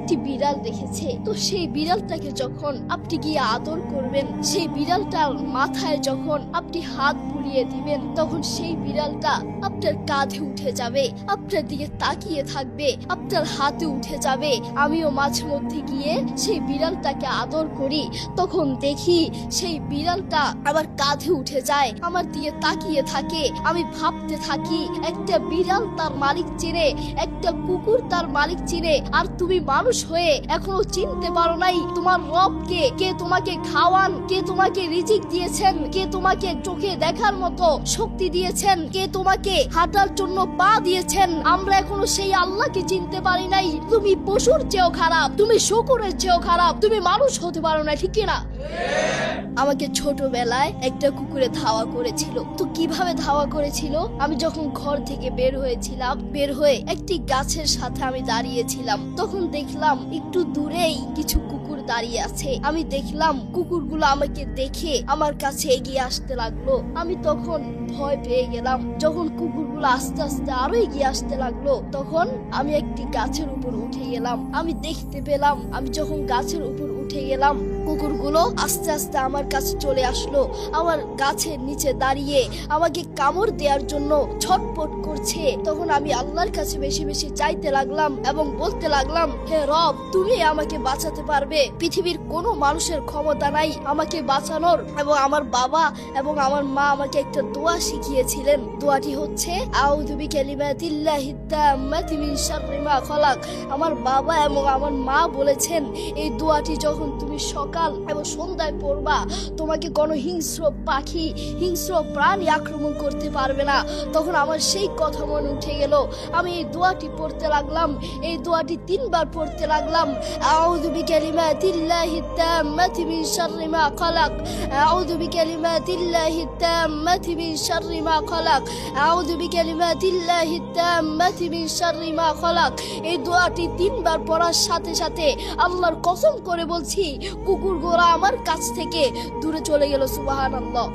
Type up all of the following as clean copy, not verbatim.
একটি বিড়াল দেখেছে। তো সেই বিড়ালটাকে যখন আপনি গিয়ে আদর করবেন, সেই বিড়ালটার মাথায় যখন আপনি হাত বুলিয়ে দিবেন, তখন সেই বিড়ালটা আপনার কাঁধে উঠে যাবে, আপনার দিকে তাকিয়ে থাকবে, আপনার হাতে উঠে যাবে। আমিও মাঝে মধ্যে গিয়ে সেই বিড়ালটাকে আদর করি, তখন দেখি সেই বিড়ালটা আমার কাঁধে উঠে যায়, আমার দিকে তাকিয়ে থাকে। আমি ভাবতে থাকি, একটা বিড়াল তার মালিক চিনে, একটা কুকুর তার মালিক চিনে, আর তুমি মানুষ হয়ে এখনো চিনতে পারো নাই তোমার রবকে। কে তোমাকে খাওয়ান, কে তোমাকে রিজিক দিয়েছেন, কে তোমাকে চোখে দেখার মতো শক্তি দিয়েছেন, কে তোমাকে হাঁটার জন্য পা দিয়েছেন। আমরা এখনো সেই আল্লাহকে চিনতে পারি নাই। তুমি পশুর চেয়েও খারাপ, তুমি শকুরের চেয়েও খারাপ, তুমি মানুষ হতে পারো না, ঠিক না? আমাকে ছোটবেলায় একটা কুকুরে ধাওয়া করেছিল। তো কিভাবে ধাওয়া করেছিল? আমি যখন ঘর থেকে বের হয়েছিলাম, বের হয়ে একটি গাছের সাথে আমি দাঁড়িয়েছিলাম, তখন দেখলাম একটু দূরেই কিছু কুকুর দাঁড়িয়ে আছে। আমি দেখলাম কুকুরগুলো আমাকে দেখে আমার কাছে এগিয়ে আসতে লাগলো। আমি তখন ভয় পেয়ে গেলাম। যখন কুকুরগুলো আস্তে আস্তে আরো এগিয়ে আসতে লাগলো, তখন আমি একটি গাছের উপর উঠে গেলাম। আমি দেখতে পেলাম, আমি যখন গাছের উপর উঠে গেলাম, কুকুরগুলো আস্তে আস্তে আমার কাছে চলে আসলো। আমার গাছের নিচে দাঁড়িয়ে আমাকে কামড় দেওয়ার জন্য ছটপট করছে। তখন আমি আল্লাহর কাছে বেশি বেশি চাইতে লাগলাম এবং বলতে লাগলাম, হে রব, তুমি আমাকে বাঁচাতে পারবে। পৃথিবীর কোনো মানুষের ক্ষমতা নাই আমাকে বাঁচানোর। এবং আমার বাবা এবং আমার মা আমাকে একটা দোয়া শিখিয়েছিলেন। দোয়াটি হচ্ছে আউযু বিকালিমাতিল্লাহিত তাম্মাতি মিন শাররি মা খালাক। আমার বাবা এবং আমার মা বলেছেন, এই দোয়াটি যখন তুমি সকাল এবং সন্ধ্যায় পড়বা, তোমাকে কোনো হিংস্র পাখি, হিংস্র প্রাণী আক্রমণ করতে পারবে না। তখন আমার সেই কথা মনে উঠে গেল। আমি এই দোয়াটি পড়তে লাগলাম, এই দোয়াটি 3 বার পড়তে লাগলাম। আউযু বিকালিমাতিল্লাহিত তাম্মাতি মিন শাররি মা খালাক, আউযু বিকালিমাতিল্লাহিত তাম্মাতি মিন শাররি মা খালাক, আউযু বিকালিমাতিল্লাহিত তাম্মাতি মিন শাররি মা খালাক। এই দোয়াটি 3 বার পড়ার সাথে সাথে আল্লাহর কসম করে বলছি, কুকুরগুলো আমার কাছ থেকে দূরে চলে গেল। সুবহানাল্লাহ।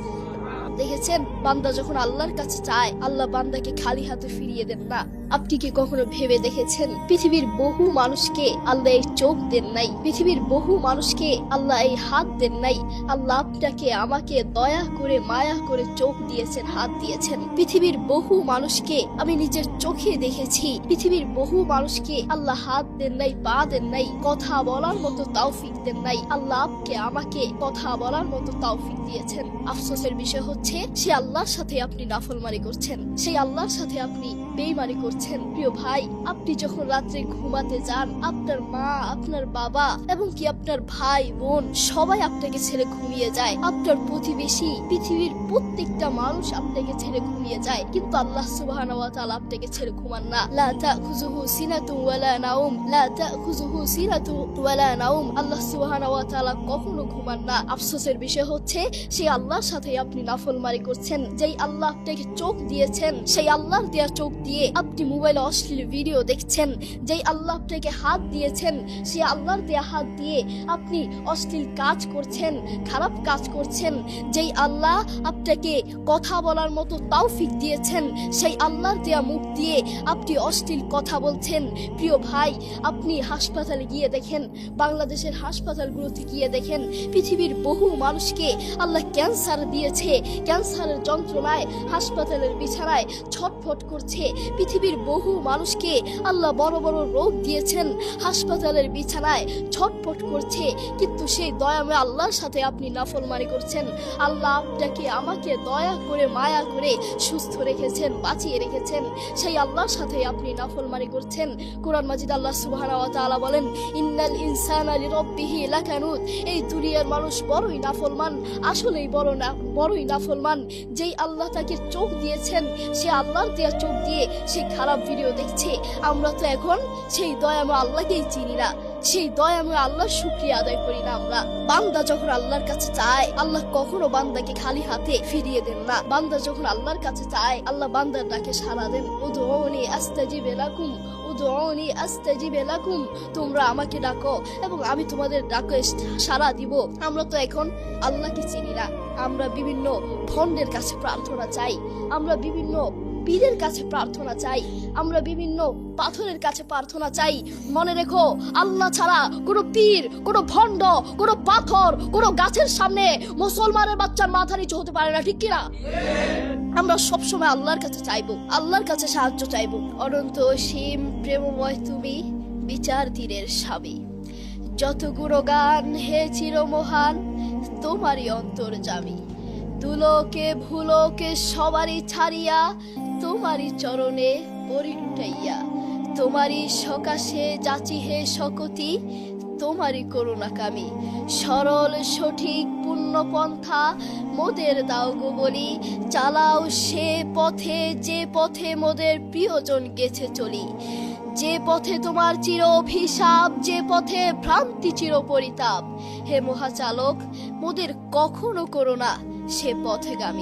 দেখেছেন, বান্দা যখন আল্লাহর কাছে চায়, আল্লাহ বান্দাকে খালি হাতে ফিরিয়ে দেন না। আপনি কি কখনো ভেবে দেখেছেন, পৃথিবীর বহু মানুষকে আল্লাহ এই চোখ দেন নাই, পৃথিবীর বহু মানুষকে আল্লাহ এই হাত দেন নাই। আল্লাহ আপনাকে আমাকে দয়া করে মায়া করে চোখ দিয়েছেন, হাত দিয়েছেন। পৃথিবীর বহু মানুষকে আমি নিজের চোখে দেখেছি, পৃথিবীর বহু মানুষকে আল্লাহ হাত দেন নাই, পা দেন নাই, কথা বলার মতো তৌফিক দেন নাই। আল্লাহ আপনি আমাকে কথা বলার মতো তৌফিক দিয়েছেন। আফসোসের বিষয় হচ্ছে, সে আল্লাহর সাথে আপনি নাফরমানি করছেন, সেই আল্লাহর সাথে আপনি বেঈমানি করছেন। প্রিয় ভাই, আপনি যখন রাত্রে ঘুমাতে যান, আপনার মা, আপনার বাবা এবং কি আপনার ভাই বোন সবাই আপনাকে ছেড়ে ঘুমিয়ে যায়। আপনার প্রতিবেশী, পৃথিবীর প্রত্যেকটা মানুষ আপনাকে ছেড়ে ঘুমিয়ে যায়, কিন্তু আল্লাহ সুবহানাহু ওয়া তাআলা আপনাকে ছেড়ে ঘুমান না। লা তাখুযুহু সিনাতু ওয়ালা নাওম, লা তাখুযুহু সিনাতু ওয়ালা নাওম। আল্লাহ সুবহানাহু ওয়া তাআলা কখনো ঘুমান না। আফসোসের বিষয় হচ্ছে, সেই আল্লাহর সাথে আপনি নাফরমানি করছেন। যেই আল্লাহ আপনাকে চোখ দিয়েছেন, সেই আল্লাহর দেয়া চোখ দিয়ে আপনি মোবাইলে অশ্লীল ভিডিও দেখছেন। যেই আল্লাহ আপনাকে হাত দিয়েছেন, সেই আল্লাহর দেয়া হাত দিয়ে আপনি অশ্লীল কাজ করছেন, খারাপ কাজ করছেন। যেই আল্লাহ আপনাকে কথা বলার মতো তৌফিক দিয়েছেন, সেই আল্লাহর দেয়া মুখ দিয়ে আপনি অশ্লীল কথা বলছেন। প্রিয় ভাই, আপনি হাসপাতালে গিয়ে দেখেন, বাংলাদেশের হাসপাতালগুলোতে গিয়ে দেখেন, পৃথিবীর বহু মানুষকে আল্লাহ ক্যান্সার দিয়েছে, ক্যান্সারের যন্ত্রণায় হাসপাতালের বিছানায় ছটফট করছে। পৃথিবীর বহু মানুষকে আল্লাহ বড় বড় রোগ দিয়েছেন, হাসপাতালের বিছানায় ছটফট করছে, কিন্তু সেই দয়াময় আল্লাহর সাথে আপনি নাফরমানি করছেন। আল্লাহ আপনাকে আমাকে দয়া করে মায়া করে সুস্থ রেখেছেন, বাঁচিয়ে রেখেছেন, সেই আল্লাহর সাথে আপনি নাফরমানি করছেন। কোরআন মাজিদ আল্লাহ সুবহানাহু ওয়া তাআলা বলেন, ইন্নাল ইনসানা লিরাব্বিহি লাকানুত। এই দুনিয়ার মানুষ বড়ই নাফরমান, আসলেই বড়ই নাফরমান। যেই আল্লাহ তাকে চোখ দিয়েছেন, সে আল্লাহর দেয়া চোখ দিয়ে সে খারাপ ভিডিও দেখছে। আমরা তো এখন সেই দয়াময় আল্লাহকেই চিনি না, সেই দয়াময় আল্লাহর শুকরিয়া আদায় করি না আমরা। বান্দা যখন আল্লাহর কাছে চায়, আল্লাহ কখনো বান্দাকে খালি হাতে ফিরিয়ে দেন না। বান্দা যখন আল্লাহর কাছে চায়, আল্লাহ বান্দার ডাকে সাড়া দেন। উদউনি আস্তাজিব লাকুম, উদউনি আস্তাজিব লাকুম। তোমরা আমাকে ডাকো এবং আমি তোমাদের ডাকে সাড়া দিব। আমরা তো এখন আল্লাহকে চিনি না, আমরা বিভিন্ন ভণ্ডের কাছে প্রার্থনা চাই, আমরা বিভিন্ন পীরের কাছে প্রার্থনা চাই, আমরা বিভিন্ন পাথরের কাছে প্রার্থনা চাই, মনে রেখো আল্লাহ ছাড়া কোনো পীর, কোনো ভণ্ড, কোনো পাথর, কোনো গাছের সামনে মুসলমানের বাচ্চার মাথা নিচু হতে পারে না, ঠিক কিনা? আমরা সবসময় আল্লাহর কাছে চাইবো, আল্লাহর কাছে সাহায্য চাইবো। অনন্ত অসীম প্রেমময় তুমি, বিচার তীরের স্বামী, যত গুণগান হে চিরমহান, তোমারই অন্তর্যামী। দুলোকে ভুলোকে সবারই ছাড়িয়া, তোমারই চরণে পরিলুটাইয়া, তোমারই সকাশে যাচি হে শকতি, তোমারই করুণাকামী। সরল সঠিক পূর্ণ পন্থা মোদের দাও গো বলি, চালাও সে পথে যে পথে মোদের প্রিয়জন গেছে চলি। যে পথে তোমার চির অভিশাপ, যে পথে ভ্রান্তি চির পরিতাপ, হে মহাচালক মোদের কখনো করো না সে পথেগামী।